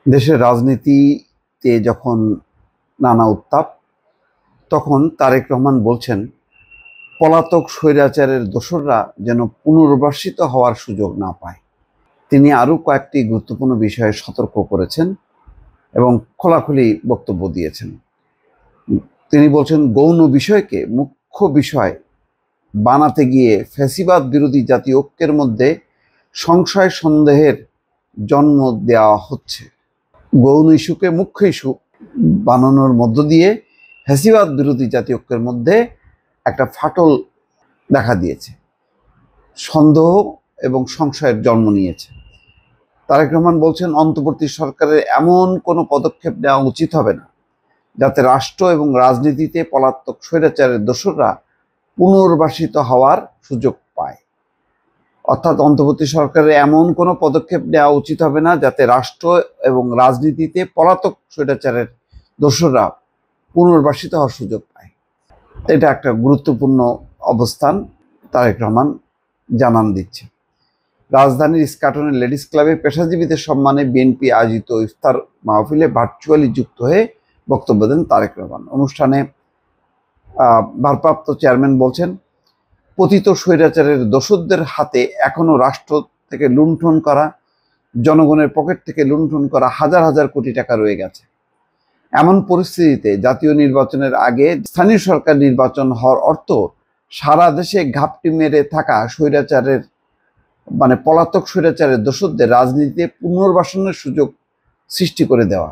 দেশের রাজনীতিতে যখন নানা উত্তাপ, তখন তারেক রহমান বলছেন পলাতক স্বৈরাচারের দোসররা যেন পুনর্বাসিত হওয়ার সুযোগ না পায়। তিনি আরও কয়েকটি গুরুত্বপূর্ণ বিষয়ে সতর্ক করেছেন এবং খোলাখুলি বক্তব্য দিয়েছেন। তিনি বলছেন, গৌণ বিষয়কে মুখ্য বিষয় বানাতে গিয়ে ফ্যাসিবাদ বিরোধী জাতীয় ঐক্যের মধ্যে সংশয় সন্দেহের জন্ম দেওয়া হচ্ছে। গৌণ ইস্যুকে মুখ্য ইস্যু বানানোর মধ্য দিয়ে ফ্যাসিবাদ বিরোধী জাতীয় ঐক্যের মধ্যে একটা ফাটল দেখা দিয়েছে, সন্দেহ এবং সংশয়ের জন্ম নিয়েছে। তারেক রহমান বলছেন, অন্তর্বর্তী সরকারের এমন কোনো পদক্ষেপ নেওয়া উচিত হবে না যাতে রাষ্ট্র এবং রাজনীতিতে পলাতক স্বৈরাচারের দোসররা পুনর্বাসিত হওয়ার সুযোগ পায়। অর্থাৎ অন্তর্বর্তী সরকারের এমন কোনো পদক্ষেপ নেওয়া উচিত হবে না যাতে রাষ্ট্র এবং রাজনীতিতে পলাতক স্বৈরাচারের দোসররা পুনর্বাসিত হওয়ার সুযোগ পায়। এটা একটা গুরুত্বপূর্ণ অবস্থান তারেক রহমান জানান দিচ্ছে। রাজধানীর ইস্কাটনের লেডিস ক্লাবে পেশাজীবীদের সম্মানে বিএনপি আয়োজিত ইফতার মাহফিলে ভার্চুয়ালি যুক্ত হয়ে বক্তব্য দেন তারেক রহমান। অনুষ্ঠানে ভারপ্রাপ্ত চেয়ারম্যান বলছেন, পতিত স্বৈরাচারের দোসরদের হাতে এখনো রাষ্ট্র থেকে লুণ্ঠন করা, জনগণের পকেট থেকে লুণ্ঠন করা হাজার হাজার কোটি টাকা রয়ে গেছে। এমন পরিস্থিতিতে জাতীয় নির্বাচনের আগে স্থানীয় সরকার নির্বাচন হওয়ার অর্থ সারা দেশে ঘাপটি মেরে থাকা স্বৈরাচারের পলাতক স্বৈরাচারের দোসরদের রাজনীতিতে পুনর্বাসনের সুযোগ সৃষ্টি করে দেওয়া।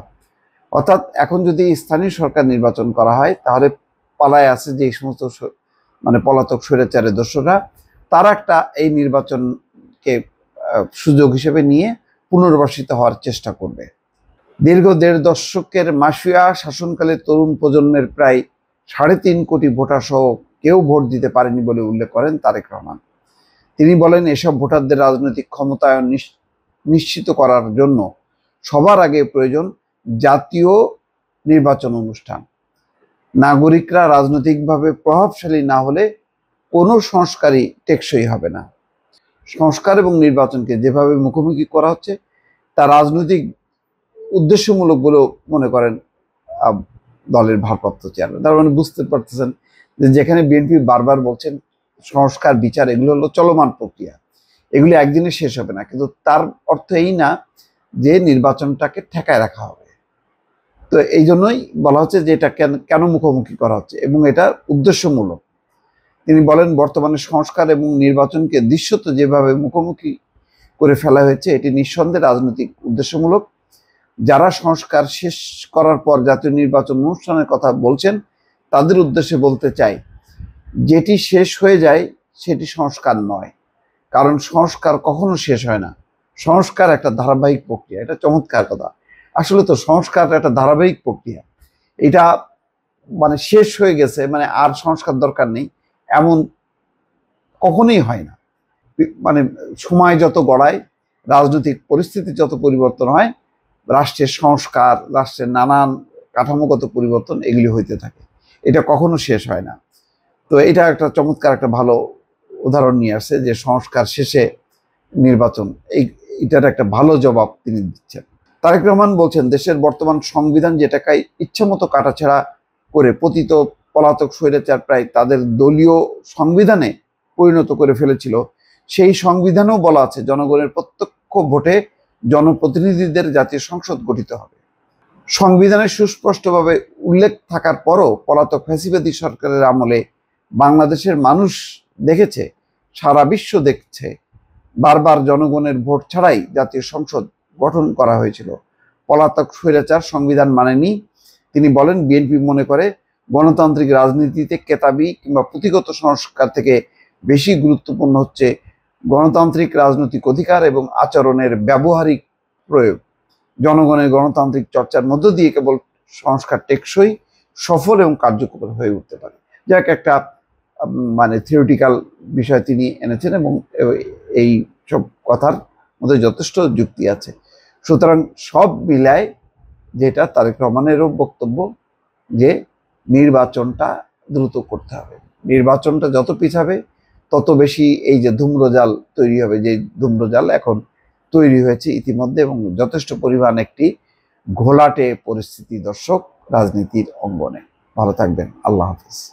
অর্থাৎ এখন যদি স্থানীয় সরকার নির্বাচন করা হয়, তাহলে পালায় আছে যে সমস্ত পলাতক স্বৈরাচারের দোসররা, তারা একটা এই নির্বাচনকে সুযোগ হিসেবে নিয়ে পুনর্বাসিত হওয়ার চেষ্টা করবে। দীর্ঘ ১.৫ দশকের মাফিয়া শাসনকালে তরুণ প্রজন্মের প্রায় ৩.৫ কোটি ভোটার সহ কেউ ভোট দিতে পারেনি বলে উল্লেখ করেন তারেক রহমান। তিনি বলেন, এসব ভোটারদের রাজনৈতিক ক্ষমতায়ন নিশ্চিত করার জন্য সবার আগে প্রয়োজন জাতীয় নির্বাচন অনুষ্ঠান। নাগরিকরা রাজনৈতিকভাবে প্রভাবশালী না হলে কোনো সংস্কারই টেকসই হবে না। সংস্কার এবং নির্বাচনকে যেভাবে মুখোমুখি করা হচ্ছে তা রাজনৈতিক উদ্দেশ্যমূলক বলেও মনে করেন দলের ভারপ্রাপ্ত চেয়ারম্যান। তার বুঝতে পারতেছেন যে যেখানে বিএনপি বারবার বলছেন সংস্কার বিচার এগুলো হলো চলমান প্রক্রিয়া, এগুলি একদিনে শেষ হবে না, কিন্তু তার অর্থ এই না যে নির্বাচনটাকে ঠেকায় রাখা হবে। তো এই জন্যই বলা হচ্ছে যে এটা কেন মুখোমুখি করা হচ্ছে এবং এটা উদ্দেশ্যমূলক। তিনি বলেন, বর্তমানে সংস্কার এবং নির্বাচনকে দৃশ্যত যেভাবে মুখোমুখি করে ফেলা হয়েছে এটি নিঃসন্দেহে রাজনৈতিক উদ্দেশ্যমূলক। যারা সংস্কার শেষ করার পর জাতীয় নির্বাচন অনুষ্ঠানের কথা বলছেন তাদের উদ্দেশ্যে বলতে চাই, যেটি শেষ হয়ে যায় সেটি সংস্কার নয়, কারণ সংস্কার কখনো শেষ হয় না। সংস্কার একটা ধারাবাহিক প্রক্রিয়া। এটা চমৎকার কথা। আসলে তো সংস্কার একটা ধারাবাহিক প্রক্রিয়া। এটা শেষ হয়ে গেছে আর সংস্কার দরকার নেই এমন কখনোই হয় না। সময় যত গড়ায়, রাজনৈতিক পরিস্থিতি যত পরিবর্তন হয়, রাষ্ট্রের সংস্কার, রাষ্ট্রের নানান কাঠামোগত পরিবর্তন এগুলি হইতে থাকে। এটা কখনো শেষ হয় না। তো এটা একটা চমৎকার একটা ভালো উদাহরণ নিয়ে আসছে যে সংস্কার শেষে নির্বাচন, এটার একটা ভালো জবাব তিনি দিচ্ছেন। তারেক রহমান বলছেন, দেশের বর্তমান সংবিধান যেটাকে ইচ্ছামতো কাটাছেঁড়া করে পতিত পলাতক স্বৈরাচার প্রায় তাদের দলীয় সংবিধানে পরিণত করে ফেলেছিল, সেই সংবিধানেও বলা আছে জনগণের প্রত্যক্ষ ভোটে জনপ্রতিনিধিদের জাতীয় সংসদ গঠিত হবে। সংবিধানে সুস্পষ্টভাবে উল্লেখ থাকার পরও পলাতক ফ্যাসিবাদী সরকারের আমলে বাংলাদেশের মানুষ দেখেছে, সারা বিশ্ব দেখছে, বারবার জনগণের ভোট ছাড়াই জাতীয় সংসদ গঠন করা হয়েছিল। পলাতক স্বৈরাচার সংবিধান মানেনি। তিনি বলেন, বিএনপি মনে করে গণতান্ত্রিক রাজনীতিতে কেতাবি কিংবা পুঁথিগত সংস্কার থেকে বেশি গুরুত্বপূর্ণ হচ্ছে গণতান্ত্রিক রাজনৈতিক অধিকার এবং আচরণের ব্যবহারিক প্রয়োগ। জনগণের গণতান্ত্রিক চর্চার মধ্য দিয়ে কেবল সংস্কার টেকসই, সফল এবং কার্যকর হয়ে উঠতে পারে। যাক, একটা থিওরিটিক্যাল বিষয় তিনি এনেছেন এবং এই সব কথার মধ্যে যথেষ্ট যুক্তি আছে। সুতরাং সব মিলায় যেটা তারেক রহমানেরও বক্তব্য যে নির্বাচনটা দ্রুত করতে হবে। নির্বাচনটা যত পিছাবে তত বেশি এই যে ধূম্রজাল তৈরি হবে, যে ধূম্রজাল এখন তৈরি হয়েছে ইতিমধ্যে এবং যথেষ্ট পরিমাণ একটি ঘোলাটে পরিস্থিতি দর্শক রাজনীতির অঙ্গনে। ভালো থাকবেন। আল্লাহ হাফিজ।